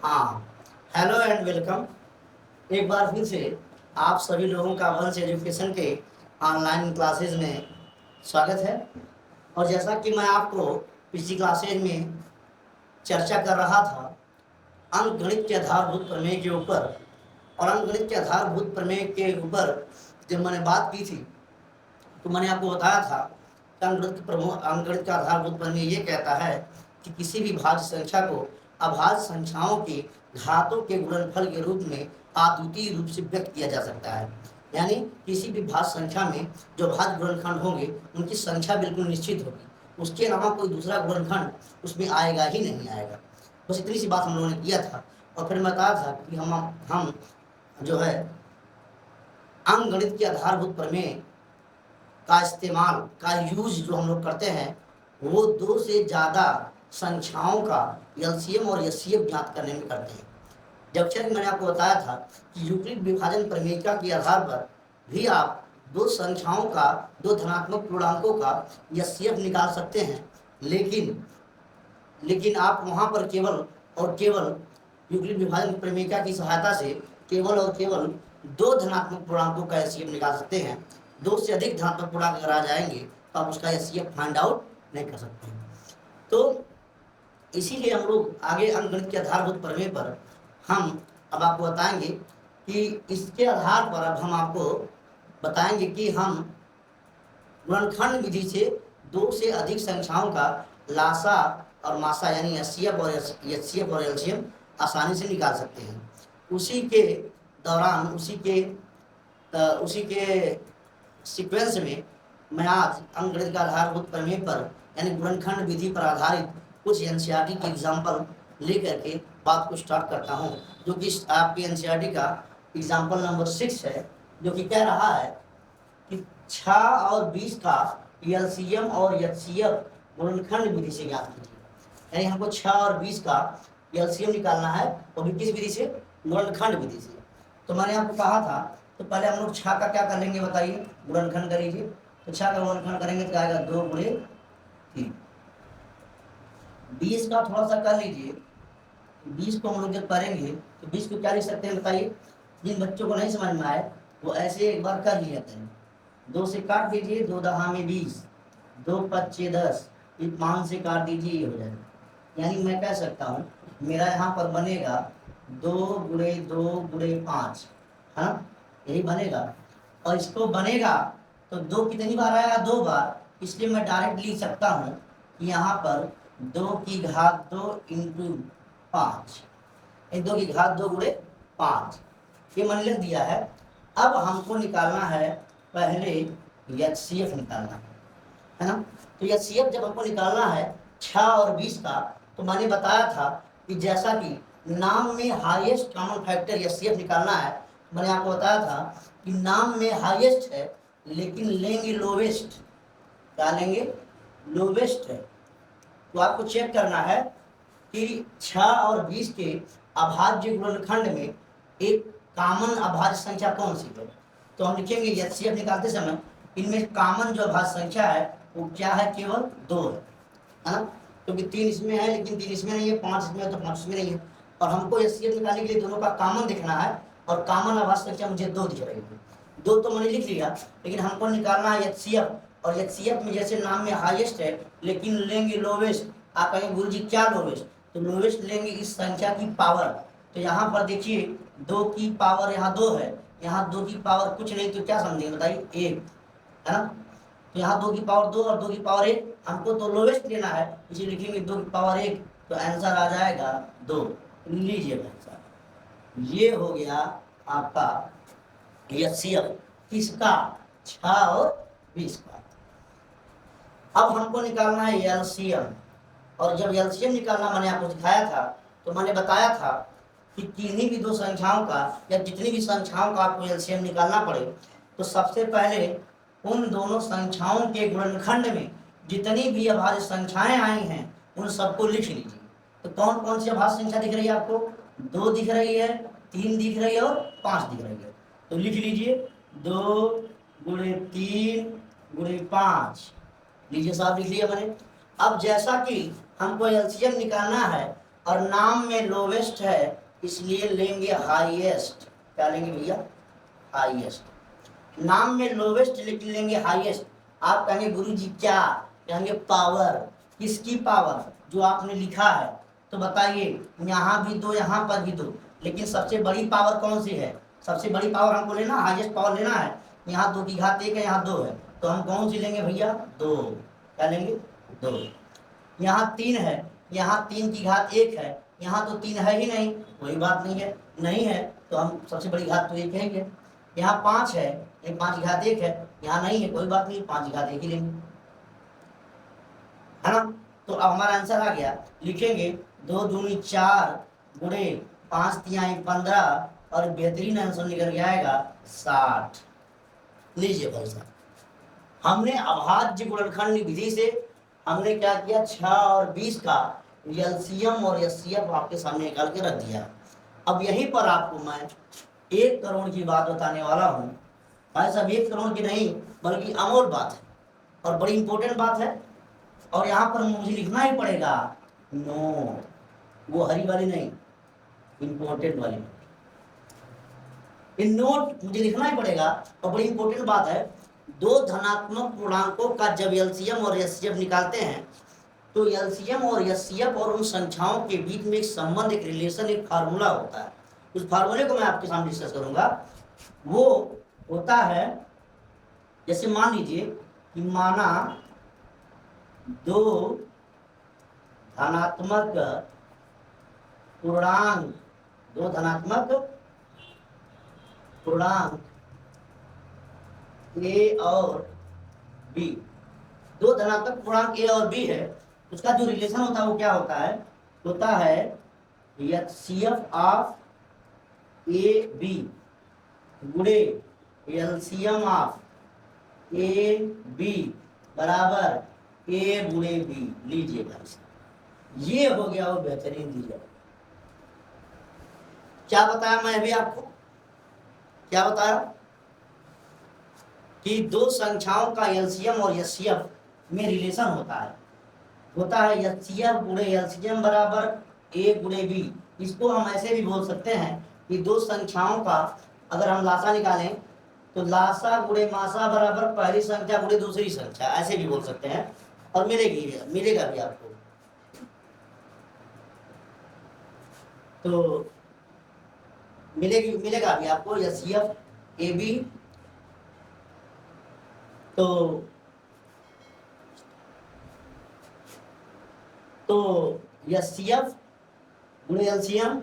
हाँ, hello and welcome. एक बार फिर से आप सभी लोगों का वंश एजुकेशन के ऑनलाइन क्लासेज में स्वागत है। और जैसा कि मैं आपको पिछली क्लासेज में चर्चा कर रहा था अंकगणित के आधारभूत प्रमेय के ऊपर, और अंकगणित के आधारभूत प्रमेय के ऊपर जब मैंने बात की थी तो मैंने आपको बताया था कि अंकगणित का आधारभूत प्रमेय ये कहता है कि किसी भी भाज्य संख्या को अभाज्य संख्याओं के घातों के गुणनफल के रूप में अद्वितीय रूप से व्यक्त किया जा सकता है। यानी किसी भी भाज्य संख्या में जो भाज्य गुणनखंड होंगे उनकी संख्या बिल्कुल निश्चित होगी, उसके अलावा कोई दूसरा गुणनखंड उसमें आएगा ही नहीं आएगा। बस इतनी सी बात हम लोगों ने किया था। और फिर मैं बताया था कि हम जो है अंकगणित के आधारभूत प्रमेय का इस्तेमाल का यूज जो हम लोग करते हैं वो दो से ज़्यादा संख्याओं का एलसीएम और एचसीएफ ज्ञात करने में करते हैं। जब कि मैंने आपको बताया था कि यूक्लिड विभाजन प्रमेयिका के आधार पर भी आप दो संख्याओं का, दो धनात्मक पूर्णांकों का एचसीएफ निकाल सकते हैं, लेकिन आप वहाँ पर केवल और केवल यूक्लिड विभाजन प्रमेयिका की सहायता से केवल और केवल दो धनात्मक पूर्णांकों का एचसीएफ निकाल सकते हैं। दो से अधिक धनात्मक पूर्णांक अगर आ जाएंगे तो आप उसका एचसीएफ फाइंड आउट नहीं कर सकते। तो इसीलिए हम लोग आगे अंकगणित के आधारभूत प्रमेय पर हम अब आपको बताएंगे कि इसके आधार पर अब हम आपको बताएंगे कि हम गुणनखंड विधि से दो से अधिक संख्याओं का लासा और मासा यानी एचसीएफ और एलसीएम आसानी से निकाल सकते हैं। उसी के दौरान उसी के सीक्वेंस में मैं आज अंकगणित का आधारभूत प्रमेय पर यानी गुणनखंड विधि पर आधारित कुछ एनसीईआरटी के एग्जाम्पल लेकर के बात को स्टार्ट करता हूँ, जो कि आपके एनसीईआरटी का एग्जाम्पल नंबर 6 है, जो कि कह रहा है कि 6 और 20 का एलसीएम और एचसीएफ गुणनखंड विधि से ज्ञात कीजिए। यानी हमको 6 और 20 का एलसीएम निकालना है, वो भी किस विधि से? गुणनखंड विधि से। तो मैंने आपको कहा था, तो पहले हम लोग 6 का क्या कर लेंगे बताइए, गुणनखंड करीजिए। तो 6 का गुणनखंड करेंगे तो आएगा 2 गुणे 3। 20 का थोड़ा सा कर लीजिए। 20 को हम लोग जब करेंगे तो 20 को क्या लिख सकते हैं बताइए? जिन बच्चों को नहीं समझ में आए वो ऐसे एक बार कर लिया करें। 2 से काट दीजिए, 2 दहा में 20, 2 पच्चे 10, 5 से काट दीजिए, ये हो जाएगा। यानी मैं कह सकता हूँ मेरा यहाँ पर बनेगा 2 गुणे 2 गुणे 5, हाँ यही बनेगा। और इसको बनेगा तो 2 कितनी बार आएगा? 2 बार। इसलिए मैं डायरेक्ट लिख सकता हूँ कि यहाँ पर 2 की घात 2 इंटू 5, 2 की घात 2 गुणे 5, ये मैंने लिख दिया है। अब हमको निकालना है, पहले एचसीएफ निकालना है ना। तो एचसीएफ जब हमको निकालना है 6 और 20 का, तो मैंने बताया था कि जैसा कि नाम में हाईएस्ट कॉमन फैक्टर एचसीएफ निकालना है, मैंने आपको बताया था कि नाम में हाईएस्ट है लेकिन लेंगे लोवेस्ट। क्या लेंगे? लोवेस्ट है। तो आपको चेक करना है कि 6 और 20 के अभाज्य गुणनखंड में एक कॉमन अभाज्य संख्या कौन सी है। तो हम लिखेंगे एचसीएफ निकालते समय इनमें कॉमन जो अभाज्य संख्या है वो क्या है? केवल 2 है ना, क्योंकि 3 इसमें है लेकिन 3 इसमें नहीं है, 5 इसमें है तो 5 इसमें नहीं है। और हमको एचसीएफ निकालने के लिए दोनों का कॉमन देखना है, और कॉमन अभाज्य संख्या मुझे 2 दिख रही है। 2 तो मैंने लिख लिया, लेकिन हमको निकालना है एचसीएफ। और एचसीएफ में जैसे नाम में हाईएस्ट है लेकिन लेंगे लोवेस्ट। आप कहेंगे गुरु जी क्या लोवेस्ट? तो लोवेस्ट लेंगे इस संख्या की पावर। तो यहाँ पर देखिए 2 की पावर यहाँ 2 है, यहाँ 2 की पावर कुछ नहीं तो क्या समझेंगे बताइए? 1 है ना। तो यहाँ 2 की पावर 2 और 2 की पावर 1, हमको तो लोवेस्ट लेना है, इसलिए लिखेंगे 2 की पावर 1, तो आंसर आ जाएगा 2। लीजिए भाई साहब, ये हो गया आपका एचसीएफ किसका? 6 और 20 का। अब हमको निकालना है एलसीएम। और जब एलसीएम निकालना मैंने आपको दिखाया था, तो मैंने बताया था कि किन्हीं भी दो संख्याओं का या जितनी भी संख्याओं का आपको एलसीएम निकालना पड़े तो सबसे पहले उन दोनों संख्याओं के गुणनखंड में जितनी भी अभाज्य संख्याएं आई हैं उन सबको लिख लीजिए। तो कौन कौन सी अभाज्य संख्या दिख रही है आपको? 2 दिख रही है, 3 दिख रही है और 5 दिख रही है। तो लिख लीजिए 2 गुणे 3 गुणे 5। लीजिए साहब, लिख लिया मैंने। अब जैसा कि हमको एलसीएम निकालना है और नाम में लोवेस्ट है इसलिए लेंगे हाईएस्ट। क्या लेंगे भैया? हाईएस्ट। नाम में लोवेस्ट लेकिन लेंगे हाईएस्ट। आप कहेंगे गुरु जी क्या? कहेंगे पावर। किसकी पावर? जो आपने लिखा है। तो बताइए, यहाँ भी दो, यहाँ पर भी दो, लेकिन सबसे बड़ी पावर कौन सी है? सबसे बड़ी पावर हमको लेना, हाईएस्ट पावर लेना है। यहाँ 2 की घात 1 है, यहाँ 2 है, तो हम कौन सी लेंगे भैया? 2। क्या लेंगे? 2। यहाँ 3 है, यहाँ 3 की घात 1 है, यहाँ तो 3 है ही नहीं, कोई बात नहीं है, नहीं है तो हम सबसे बड़ी घात तो 1 कहेंगे। यहाँ 5 है, ये 5 की घात 1 है, यहाँ नहीं है, कोई बात नहीं, 5 की घात 1 ही लेंगे, है ना? तो अब हमारा आंसर आ गया। लिखेंगे 2 दूनी 4 गुणे 5 तिहाई 15 और बेहतरीन आंसर निकल के आएगा 60। लीजिए भाई साहब, हमने अभाज्य गुणनखंड विधि से हमने क्या किया? 6 और 20 का एलसीएम और एचसीएफ आपके सामने निकाल के रख दिया। अब यहीं पर आपको मैं 1 करोड़ की बात बताने वाला हूँ। भाई साहब 1 करोड़ की नहीं, बल्कि अमोल बात है और बड़ी इंपॉर्टेंट बात है, और यहाँ पर मुझे लिखना ही पड़ेगा नो, वो हरी वाली नहीं, इंपॉर्टेंट वाली। इन नोट मुझे लिखना ही पड़ेगा, और बड़ी इंपॉर्टेंट बात है। 2 धनात्मक पूर्णांकों का जब एलसीएम और एचसीएफ निकालते हैं तो एलसीएम और एचसीएफ और उन संख्याओं के बीच में एक संबंध, एक रिलेशन, एक फार्मूला होता है। उस फार्मूले को मैं आपके सामने डिस्कस करूंगा। वो होता है, जैसे मान लीजिए कि माना 2 धनात्मक पूर्णांक, 2 धनात्मक पूर्णांक ए और बी, 2 धनात्मक पूर्णांक ए और बी है, उसका जो रिलेशन होता है वो क्या होता है? होता है एचसीएफ ऑफ ए बी गुणे एलसीएम ऑफ ए बी बराबर ए गुणे बी। लीजिए भाई साहब, ये हो गया वो बेहतरीन रिजल्ट। क्या बताया मैं अभी आपको? क्या बताया? कि 2 संख्याओं का एलसीएम और एचसीएफ में रिलेशन होता है एचसीएफ गुणे एलसीएम बराबर ए गुणे बी। इसको हम ऐसे भी बोल सकते हैं कि 2 संख्याओं का अगर हम लासा निकालें तो लासा गुणे मासा बराबर पहली संख्या गुणे दूसरी संख्या, ऐसे भी बोल सकते हैं, और मिलेगा भी आपको। तो मिलेगा भी आपको एचसीएफ ए बी। तो एचसीएफ गुणे एलसीएम